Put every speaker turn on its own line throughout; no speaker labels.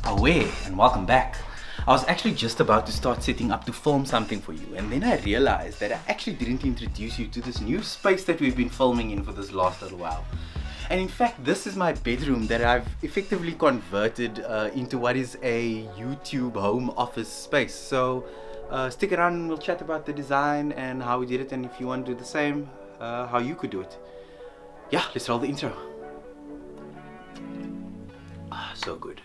Away and welcome back. I was actually just about to start setting up to film something for you, and then I realized that I actually didn't introduce you to this new space that we've been filming in for this last little while. And in fact, this is my bedroom that I've effectively converted into what is a YouTube home office space. So stick around and we'll chat about the design and how we did it, and if you want to do the same, how you could do it. Yeah, let's roll the intro. So good.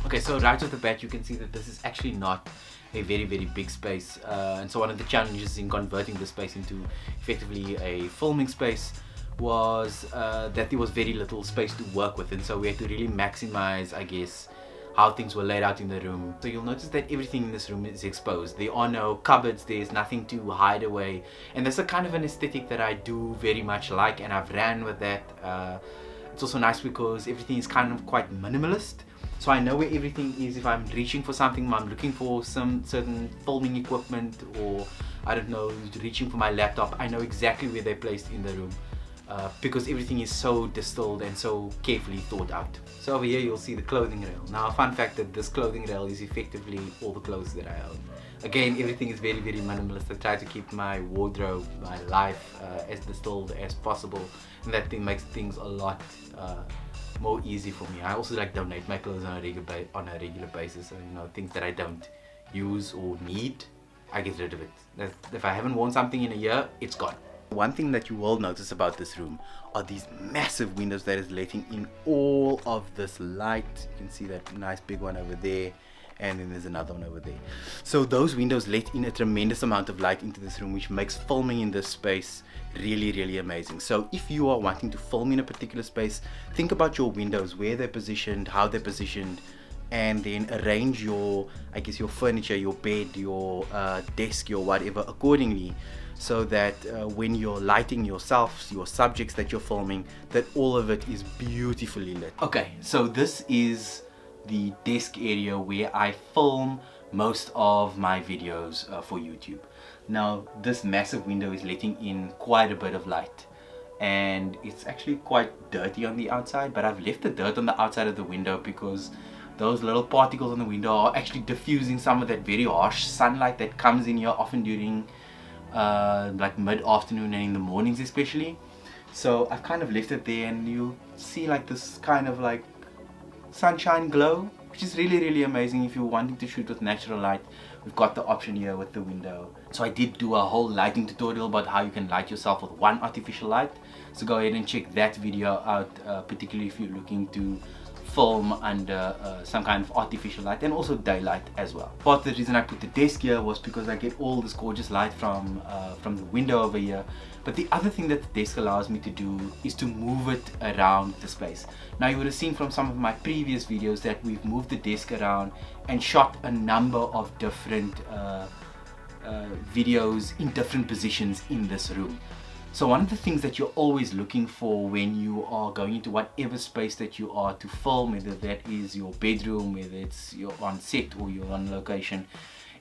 Okay, so right off the bat you can see that this is actually not a very big space, and so one of the challenges in converting this space into effectively a filming space was that there was very little space to work with, and so we had to really maximize, I guess, how things were laid out in the room. So you'll notice that everything in this room is exposed. There are no cupboards, there's nothing to hide away, and that's a kind of an aesthetic that I do very much like, and I've ran with that. It's also nice because everything is kind of quite minimalist. So I know where everything is. If I'm reaching for something, I'm looking for some certain filming equipment, or I don't know, reaching for my laptop, I know exactly where they're placed in the room because everything is so distilled and so carefully thought out. So over here you'll see the clothing rail. Now a fun fact that this clothing rail is effectively all the clothes that I own. Again, everything is very minimalist. I try to keep my wardrobe, my life as distilled as possible, and that thing makes things a lot more easy for me. I also like donate my clothes on a regular basis, so you know, things that I don't use or need, I get rid of it. If I haven't worn something in a year, it's gone. One thing that you will notice about this room are these massive windows that is letting in all of this light. You can see that nice big one over there, and then there's another one over there. So those windows let in a tremendous amount of light into this room, which makes filming in this space really amazing. So if you are wanting to film in a particular space, think about your windows, where they're positioned, how they're positioned, and then arrange your, I guess, your furniture, your bed, your desk, your whatever accordingly, so that when you're lighting yourself, your subjects that you're filming, that all of it is beautifully lit. Okay, so this is the desk area where I film most of my videos for YouTube. Now this massive window is letting in quite a bit of light, and it's actually quite dirty on the outside, but I've left the dirt on the outside of the window because those little particles on the window are actually diffusing some of that very harsh sunlight that comes in here often during like mid-afternoon and in the mornings especially. So I've kind of left it there, and you'll see like this kind of like sunshine glow, which is really amazing. If you're wanting to shoot with natural light, we've got the option here with the window. So I did do a whole lighting tutorial about how you can light yourself with one artificial light, so go ahead and check that video out, particularly if you're looking to film under some kind of artificial light, and also daylight as well. Part of the reason I put the desk here was because I get all this gorgeous light from the window over here. But the other thing that the desk allows me to do is to move it around the space. Now you would have seen from some of my previous videos that we've moved the desk around and shot a number of different videos in different positions in this room. So one of the things that you're always looking for when you are going into whatever space that you are to film, whether that is your bedroom, whether it's you're on set or you're on location,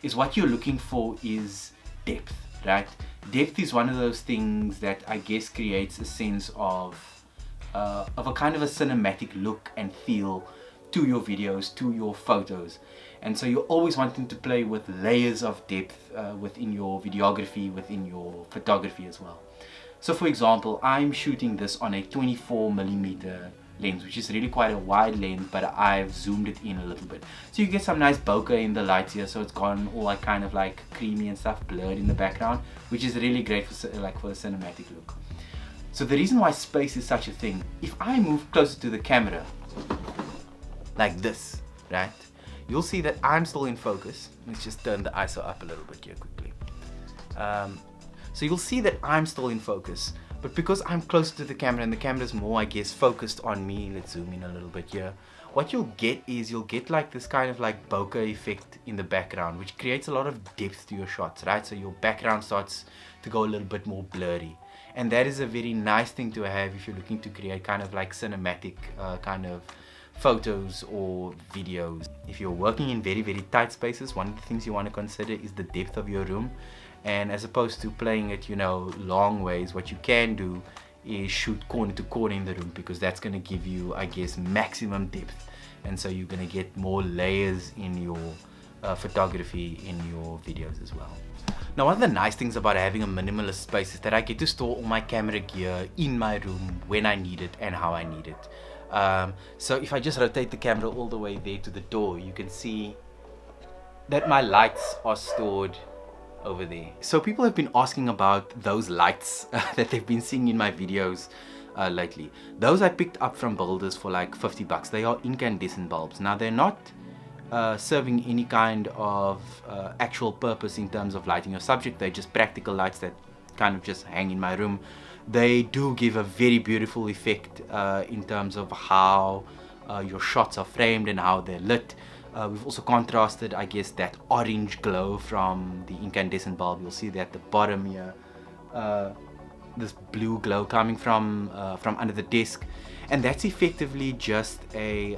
is what you're looking for is depth, right? Depth is one of those things that I guess creates a sense of a kind of a cinematic look and feel to your videos, to your photos. And so you're always wanting to play with layers of depth within your videography, within your photography as well. So for example, I'm shooting this on a 24mm lens, which is really quite a wide lens, but I've zoomed it in a little bit. So you get some nice bokeh in the lights here, so it's gone all like kind of like creamy and stuff, blurred in the background, which is really great for a cinematic look. So the reason why space is such a thing, if I move closer to the camera, like this, right, you'll see that I'm still in focus. Let's just turn the ISO up a little bit here quickly. So you'll see that I'm still in focus, but because I'm closer to the camera and the camera's more, I guess, focused on me, let's zoom in a little bit here, what you'll get is you'll get like this kind of like bokeh effect in the background, which creates a lot of depth to your shots, right? So your background starts to go a little bit more blurry, and that is a very nice thing to have if you're looking to create kind of like cinematic kind of photos or videos. If you're working in very tight spaces, one of the things you want to consider is the depth of your room. And as opposed to playing it, you know, long ways, what you can do is shoot corner to corner in the room, because that's going to give you, I guess, maximum depth. And so you're going to get more layers in your photography in your videos as well. Now, one of the nice things about having a minimalist space is that I get to store all my camera gear in my room when I need it and how I need it. So if I just rotate the camera all the way there to the door, you can see that my lights are stored over there. So people have been asking about those lights that they've been seeing in my videos lately. Those I picked up from builders for like 50 bucks. They are incandescent bulbs. Now they're not serving any kind of actual purpose in terms of lighting your subject. They're just practical lights that kind of just hang in my room. They do give a very beautiful effect in terms of how your shots are framed and how they're lit. We've also contrasted, I guess, that orange glow from the incandescent bulb. You'll see that at the bottom here, this blue glow coming from under the desk, and that's effectively just a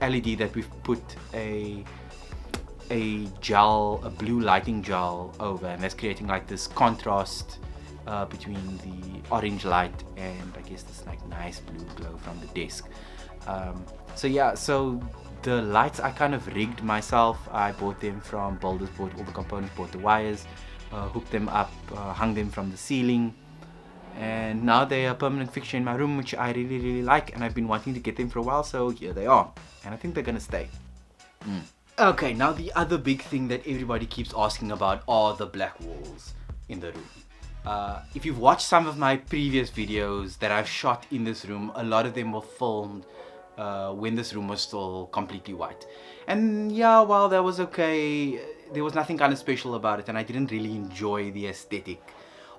LED that we've put a blue lighting gel over, and that's creating like this contrast between the orange light and I guess this like nice blue glow from the desk. So yeah, so the lights I kind of rigged myself. I bought them from builders, bought all the components, bought the wires, hooked them up, hung them from the ceiling, and now they are a permanent fixture in my room, which I really like, and I've been wanting to get them for a while, so here they are, and I think they're gonna stay. Okay, now the other big thing that everybody keeps asking about are the black walls in the room. If you've watched some of my previous videos that I've shot in this room, a lot of them were filmed when this room was still completely white. And yeah, while that was okay, there was nothing kind of special about it, and I didn't really enjoy the aesthetic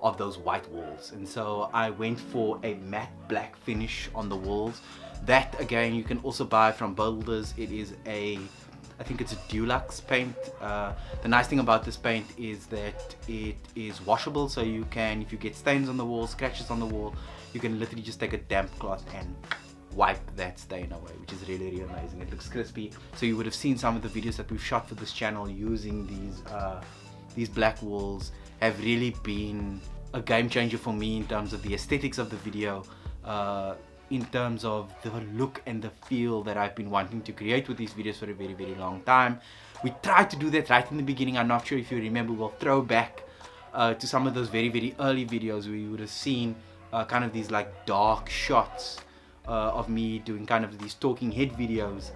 of those white walls. And so I went for a matte black finish on the walls. That again, you can also buy from builders. It is I think it's a Dulux paint. The nice thing about this paint is that it is washable, so you can, if you get stains on the wall, scratches on the wall, you can literally just take a damp cloth and wipe that stain away, which is really amazing. It looks crispy. So you would have seen some of the videos that we've shot for this channel using these black walls have really been a game changer for me in terms of the aesthetics of the video, in terms of the look and the feel that I've been wanting to create with these videos for a very long time. We tried to do that right in the beginning. I'm not sure if you remember. We'll throw back to some of those very early videos where you would have seen kind of these like dark shots of me doing kind of these talking head videos,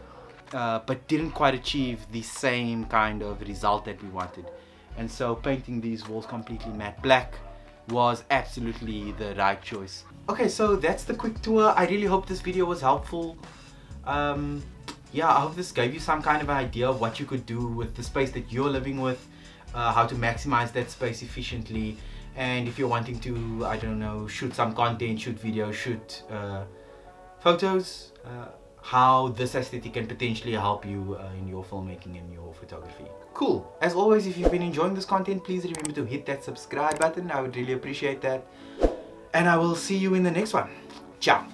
but didn't quite achieve the same kind of result that we wanted. And so painting these walls completely matte black was absolutely the right choice. Okay, so that's the quick tour. I really hope this video was helpful. Yeah, I hope this gave you some kind of idea of what you could do with the space that you're living with, how to maximize that space efficiently, and if you're wanting to, I don't know, shoot some content, shoot videos, shoot photos, how this aesthetic can potentially help you in your filmmaking and your photography. Cool. As always, if you've been enjoying this content, please remember to hit that subscribe button. I would really appreciate that. And I will see you in the next one. Ciao.